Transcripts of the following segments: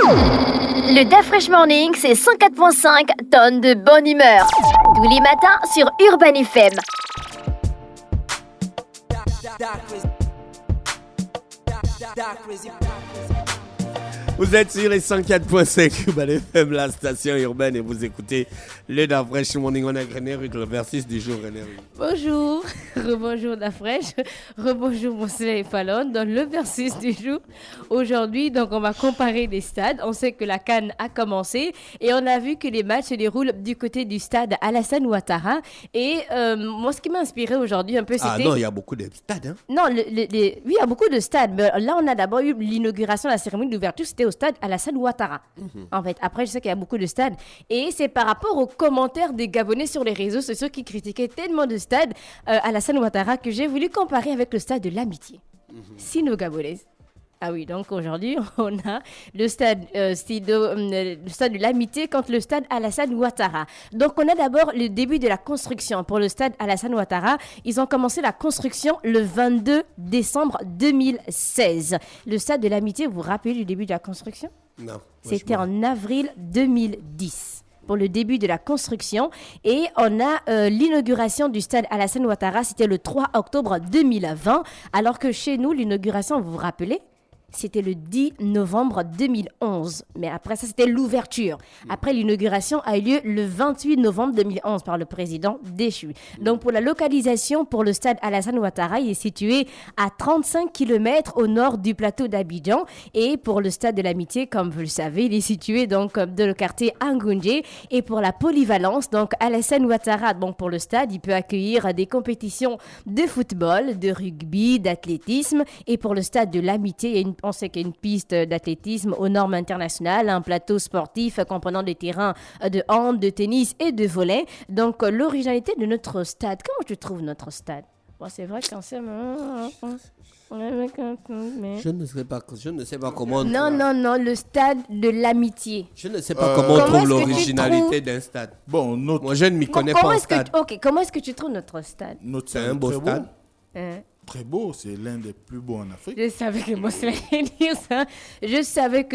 Le DAF Fresh Morning, c'est 104.5 tonnes de bonne humeur. Tous les matins sur Urban FM. Vous êtes sur les 104.5 Urban FM, la station urbaine, et vous écoutez le DAF Fresh Morning. On a René avec le versus du jour, René. Bonjour, rebonjour DAF Fresh, rebonjour Mosley et Fallon dans le versus du jour. Aujourd'hui, donc, on va comparer des stades. On sait que la CAN a commencé et on a vu que les matchs se déroulent du côté du stade Alassane Ouattara. Et moi, ce qui m'a inspiré aujourd'hui un peu, c'était... Ah non, il y a beaucoup de stades, hein? Non, oui, il y a beaucoup de stades. Mais là, on a d'abord eu l'inauguration, la cérémonie d'ouverture, c'était au stade Alassane Ouattara. En fait, après, je sais qu'il y a beaucoup de stades. Et c'est par rapport aux commentaires des Gabonais sur les réseaux sociaux qui critiquaient tellement de stades Alassane Ouattara que j'ai voulu comparer avec le stade de l'Amitié. Sino-Gabonaise. Ah oui, donc aujourd'hui, on a le stade de l'Amitié contre le stade Alassane Ouattara. Donc, on a d'abord le début de la construction pour le stade Alassane Ouattara. Ils ont commencé la construction le 22 décembre 2016. Le stade de l'Amitié, vous vous rappelez du début de la construction? Non. C'était en avril 2010. Pour le début de la construction. Et on a l'inauguration du stade Alassane Ouattara, c'était le 3 octobre 2020, alors que chez nous, l'inauguration, vous vous rappelez, c'était le 10 novembre 2011. Mais après ça, c'était l'ouverture. Après, l'inauguration a eu lieu le 28 novembre 2011 par le président déchu. Donc, pour la localisation, pour le stade Alassane Ouattara, il est situé à 35 km au nord du plateau d'Abidjan. Et pour le stade de l'Amitié, comme vous le savez, il est situé donc dans le quartier Angoundje. Et pour la polyvalence, donc Alassane Ouattara, donc pour le stade, il peut accueillir des compétitions de football, de rugby, d'athlétisme. Et pour le stade de l'Amitié, on sait qu'il y a une piste d'athlétisme aux normes internationales, un plateau sportif comprenant des terrains de hand, de tennis et de volley. Donc, l'originalité de notre stade, comment tu trouves notre stade? Bon, c'est vrai qu'en ce moment... Je ne sais pas comment... Non, le stade de l'Amitié. Je ne sais pas comment on trouve l'originalité d'un stade. Bon, Moi, je ne m'y connais pas en stade. Comment est-ce que tu trouves notre stade? C'est un beau stade. Très beau, c'est l'un des plus beaux en Afrique. Je savais que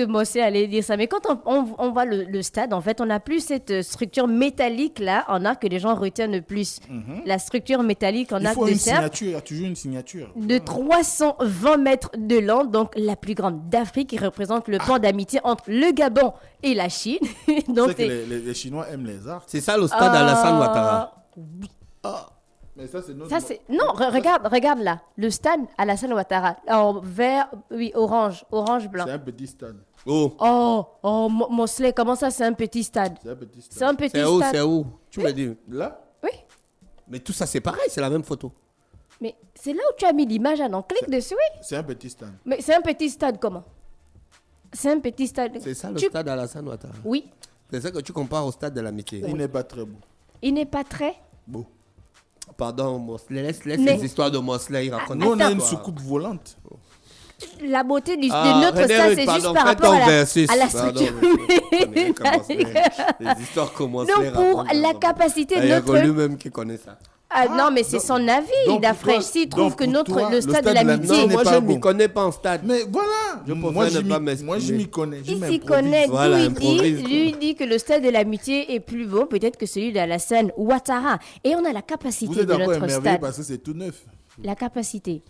Mosley allait dire ça. Mais quand on voit le stade, en fait, on n'a plus cette structure métallique là, en a que les gens retiennent le plus. La structure métallique en arc de cercle. Il y a toujours une signature. De 320 mètres de long, donc la plus grande d'Afrique, qui représente le pont d'amitié entre le Gabon et la Chine. Donc, c'est que les Chinois aiment les arts. C'est ça le stade Alassane Ouattara. Oui. Mais ça, c'est notre... Non, regarde là. Le stade Alassane Ouattara. En vert, oui, orange blanc. C'est un petit stade. Mosley, comment ça, c'est un petit stade? C'est un petit stade. C'est un petit stade. C'est où? Tu me dis. Là? Oui. Mais tout ça, c'est pareil, c'est la même photo. Mais c'est là où tu as mis l'image, non? Clique dessus, oui. C'est un petit stade. Mais c'est un petit stade comment? C'est un petit stade. C'est ça le stade Alassane Ouattara? Oui. C'est ça que tu compares au stade de l'Amitié? Il n'est pas très beau. Il n'est pas très Beau. Pardon, Mosley, laisse les histoires de Mosley, il raconte. Nous, on a une soucoupe volante. La beauté de notre stade, c'est juste par rapport à la structure. Les histoires commencent. Non, pour la capacité de notre... Il y a lui-même qui connaît ça. non, mais c'est son avis, Dafresh. S'il trouve que le stade de l'Amitié... Moi, je ne m'y connais pas en stade. Mais voilà. Moi, je m'y connais. Il s'y connaît. Voilà, lui, il dit que le stade de l'Amitié est plus beau, peut-être que celui d'Alassane Ouattara. Et on a la capacité de notre stade. Parce que c'est tout neuf. La capacité.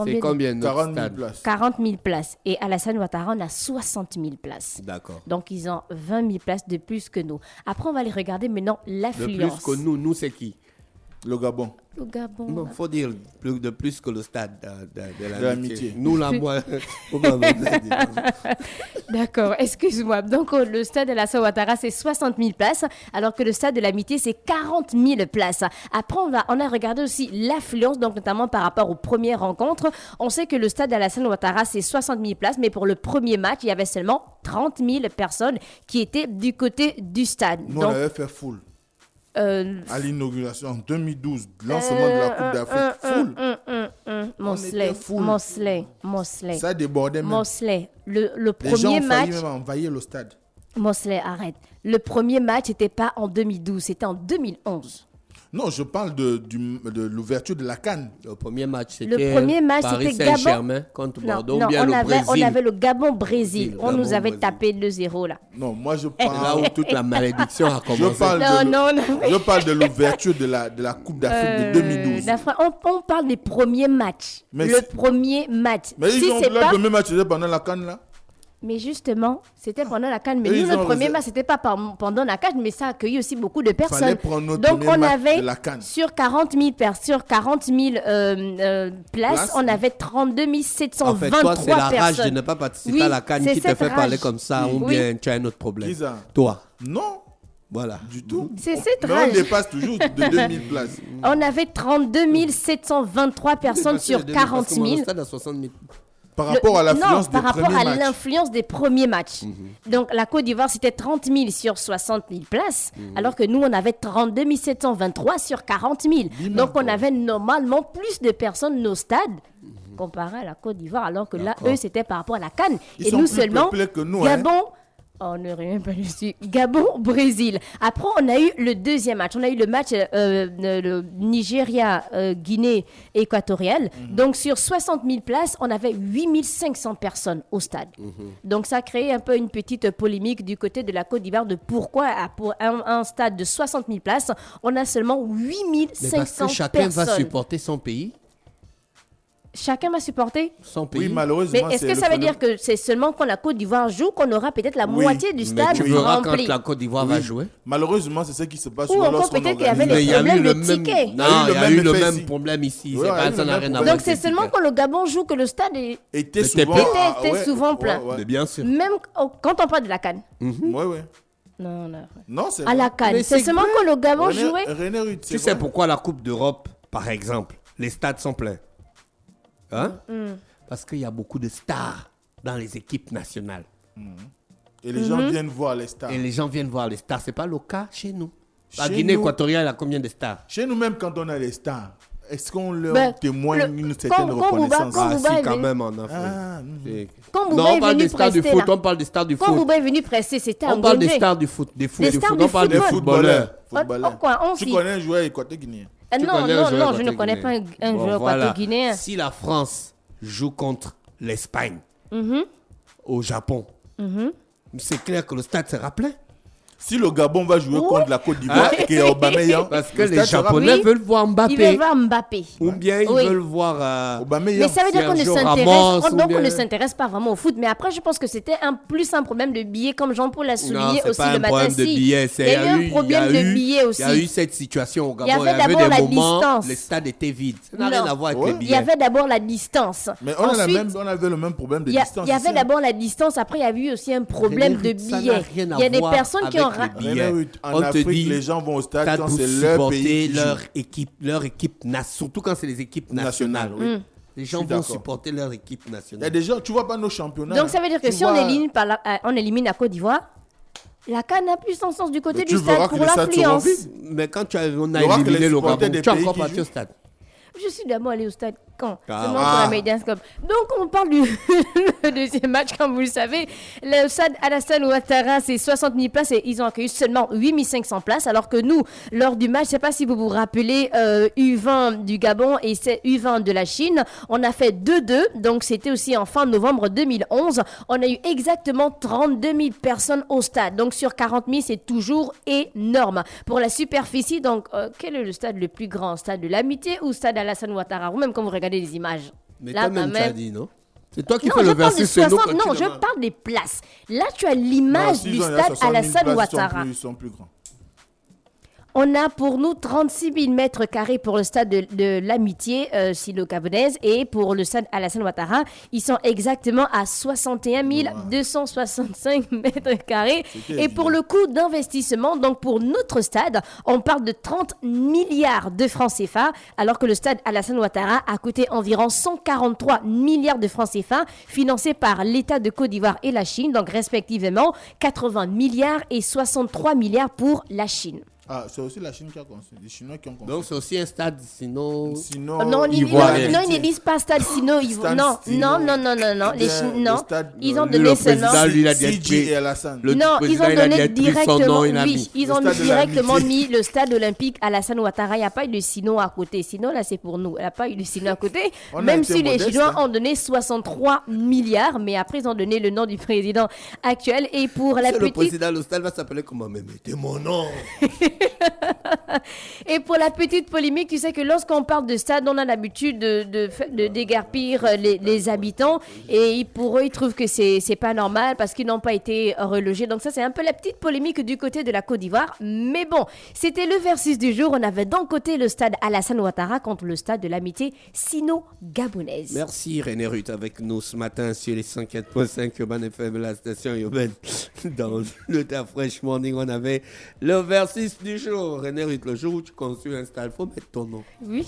C'est combien de 40 000 places. 40 000 places. Et Alassane Ouattara, on a 60 000 places. D'accord. Donc, ils ont 20 000 places de plus que nous. Après, on va aller regarder maintenant l'affluence. De plus que nous, c'est qui? Le Gabon. Le Gabon. Non, il faut dire de plus que le stade de l'Amitié. Nous, là, moi... D'accord, excuse-moi. Donc, le stade de Alassane Ouattara, c'est 60 000 places, alors que le stade de l'Amitié, c'est 40 000 places. Après, on a regardé aussi l'affluence, donc notamment par rapport aux premières rencontres. On sait que le stade d'Alassane Ouattara, c'est 60 000 places, mais pour le premier match, il y avait seulement 30 000 personnes qui étaient du côté du stade. Nous, on avait fait full. À l'inauguration en 2012, lancement de la Coupe d'Afrique, full. Mosley. Ça débordait même. Mosley, le Les gens premier ont failli match... même envahir le stade. Mosley, arrête. Le premier match n'était pas en 2012, c'était en 2011. Non, je parle de l'ouverture de la CAN. Le premier match, Le c'était premier match, Paris c'était Gabon. Saint-Germain contre Bordeaux. Non, ou bien le Brésil. on avait le Gabon-Brésil. On nous Gabon, avait Brésil. tapé 2-0 là. Non, moi je C'est là parle... où toute la malédiction a Je commencé. parle, Non. je parle de l'ouverture de la Coupe d'Afrique de 2012. On parle des premiers matchs. Mais le c'est- premier match. Mais Si ils ont c'est le pas... premier match c'était pendant la CAN là. Mais justement, c'était pendant la CAN. Mais Eux, nous, ils notre ont premier réservé. match, c'était pas pendant la CAN, mais ça a accueilli aussi beaucoup de personnes. Fallait prendre notre Donc, premier on match avait de la CAN. sur 40 000 places, Place. on avait 32 723 En fait, toi, c'est la rage personnes. de ne pas participer Oui, à la CAN c'est qui te cette fait parler rage. comme ça, ou Oui. bien tu as un autre problème. Qui ça? Toi. Non, Voilà. du tout. C'est cette Mais on rage. dépasse toujours de 2000 places. On avait 32 723 personnes sur 40 000. Le stade à 60 000. Par rapport à l'affluence Non, des par rapport premiers à matchs. l'influence des premiers matchs. Donc, la Côte d'Ivoire, c'était 30 000 sur 60 000 places, alors que nous, on avait 32 723 sur 40 000. Donc, on avait normalement plus de personnes nos stades comparé à la Côte d'Ivoire, alors que là, eux, c'était par rapport à la CAN. Ils Et sont nous plus seulement, peuplés que nous, hein. Gabon... On ne rien pas dessus. Gabon-Brésil. Après, on a eu le deuxième match. On a eu le match le Nigeria-Guinée équatoriale. Donc, sur 60 000 places, on avait 8 500 personnes au stade. Donc, ça a créé un peu une petite polémique du côté de la Côte d'Ivoire de pourquoi, pour un stade de 60 000 places, on a seulement 8 Mais parce 500 que chacun personnes. va supporter son pays. Chacun va supporter. Son pays. Oui, malheureusement. Mais est-ce que c'est ça le veut dire que c'est seulement quand la Côte d'Ivoire joue qu'on aura peut-être la moitié du Mais stade tu verras quand rempli? la Côte d'Ivoire Oui. va jouer. Malheureusement, c'est ce qui se passe Ou souvent encore lorsqu'on peut-être qu'il y avait organise. les il y a problèmes eu le de même. tickets. Non, Il y a eu il y a eu le le même même effet problème ici. Ouais, C'est ouais, pas le ça n'a même rien à problème. voir. Donc c'est avec les seulement tickets. quand le Gabon joue que le stade est... Était C'était souvent, Était souvent plein. Mais bien sûr. Même quand on parle de la CAN. Ouais. Non. Non, c'est À la vrai. CAN. Mais C'est c'est seulement quand le Gabon René- jouait. René Rude, c'est Tu sais vrai. pourquoi la Coupe d'Europe, par exemple, les stades sont pleins? Hein? Parce qu'il y a beaucoup de stars dans les équipes nationales. Et les gens viennent voir les stars. Et les gens viennent voir les stars. C'est pas le cas chez nous. La Chez Guinée nous- équatoriale a combien de stars? Chez nous, même quand on a les stars, est-ce qu'on leur Ben, témoigne une certaine quand reconnaissance? Quand Ah Bouba si, est quand venu- même en Afrique. Ah, C'est- Quand Bouba Non, est on parle venu des stars du prester, foot. là. On parle des stars du Quand foot. Bouba est venu presser, c'était On un parle des Gondé. stars du foot. Des Des stars du On parle des football. footballeurs. Footballeurs. Quoi, on Tu s'y- connais un joueur équateur-guinéen? Tu Non, connais un joueur je ne connais pas équateur-guinéen. un joueur Voilà. équateur-guinéen. Si la France joue contre l'Espagne au Japon, c'est clair que le stade sera plein. Si le Gabon va jouer contre la Côte d'Ivoire et qu'il y a Aubameyang, Parce que le les stade sera Japonais Oui. veulent voir Il Mbappé. veut voir Mbappé. Ou bien ils Oui. veulent voir... Aubameyang. Mais ça veut dire qu'on ne Sergio s'intéresse, Ramos, ou donc on bien- ne s'intéresse pas vraiment au foot. Mais après, je pense que c'était plus un problème de billets, comme Jean-Paul l'a Non, souligné c'est aussi pas le un matin. problème de Si. billets. Il y a eu un problème de billets aussi. Il y a eu cette situation au Gabon. Il y avait avait d'abord des la moments, distance. les stades étaient vides. Ça n'a Non. rien à voir avec Ouais. les Il billets. y avait d'abord la distance. Mais on Ensuite, avait le même problème de il y distance. avait ici, hein. d'abord la distance. Après, il y a eu aussi un problème de Ça n'a billets. rien à Il y a des voir personnes qui ont... avec les billets. René Rude, en On te Afrique, dit, les gens vont au stade stade quand pour c'est leur supporter pays qui leur joue. équipe, surtout quand c'est les équipes nationales. Nationales, oui. Les Je gens suis vont d'accord. supporter leur équipe Il y a nationale. des gens, tu vois pas nos championnats. Donc, ça veut dire que Tu si on vois- élimine la Côte d'Ivoire, la CAN n'a plus son sens du côté Mais du tu verras stade que pour les stades seront l'affluence. vides. Mais quand on a Il y aura que éliminé les le supporters Gabon, des tu es pays encore qui parti au jouent. stade. Je suis d'abord allé au stade quand Ah. seulement pour la Medians Cup. Donc on parle du le deuxième match, comme vous le savez. Le stade Alassane Ouattara, c'est 60 000 places et ils ont accueilli seulement 8 500 places. Alors que nous, lors du match, je ne sais pas si vous vous rappelez, U20 du Gabon et c'est U20 de la Chine, on a fait 2-2. Donc c'était aussi en fin novembre 2011. On a eu exactement 32 000 personnes au stade. Donc sur 40 000, c'est toujours énorme. Pour la superficie, donc quel est le stade le plus grand? Stade de l'Amitié ou stade Alassane Ouattara? Ou même quand vous regardez les images. Mais Là, toi-même, quand tu as même. dit, non? C'est toi qui Non, fais je le parle de versus chez nous 60. quand tu Non, je demandes. parle des places. Là, tu as Non, l'image s'ils du ont- il y a stade 60 000 Alassane places, Ouattara. Ils sont plus grands. On a pour nous 36 000 mètres carrés pour le stade de l'Amitié, silo-gabonaise, et pour le stade Alassane Ouattara, ils sont exactement à 61 265 mètres carrés. C'était Et pour le coût d'investissement, donc pour notre stade, on parle de 30 milliards de francs CFA, alors que le stade Alassane Ouattara a coûté environ 143 milliards de francs CFA, financé par l'État de Côte d'Ivoire et la Chine, donc respectivement 80 milliards et 63 milliards pour la Chine. Ah, c'est aussi la Chine qui a construit. Les Chinois qui ont construit. Donc, c'est aussi un stade Sinon, non, ils ne disent pas stade Sino. Non. Ils ont donné seulement. Non, ils ont donné directement. Oui, ils ont directement mis le stade olympique Alassane Ouattara. Il n'y a pas eu de Sino à côté. Sino, là, c'est pour nous. Il n'y a pas eu de Sino à côté. Même si les Chinois ont donné 63 milliards, mais après, ils ont donné le nom du président actuel. Et pour la petite. Le président, le stade va s'appeler comment? Mais mettez mon nom. Et pour la petite polémique, tu sais que lorsqu'on parle de stade, on a l'habitude de déguerpir les habitants, et pour eux, ils trouvent que c'est pas normal parce qu'ils n'ont pas été relogés. Donc ça, c'est un peu la petite polémique du côté de la Côte d'Ivoire. Mais bon, c'était le versus du jour. On avait d'un côté le stade Alassane Ouattara contre le stade de l'amitié sino-gabonaise. Merci René Ruth avec nous ce matin sur les 104.5 Urban FM, la station urbaine. Dans le Da Fresh Morning, on avait le versus du jour. René Ruth, le jour où tu construis un stade, il faut mettre ton nom. Oui.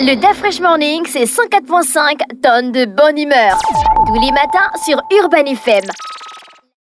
Le Da Fresh Morning, c'est 104.5 tonnes de bonne humeur. Tous les matins sur Urban FM.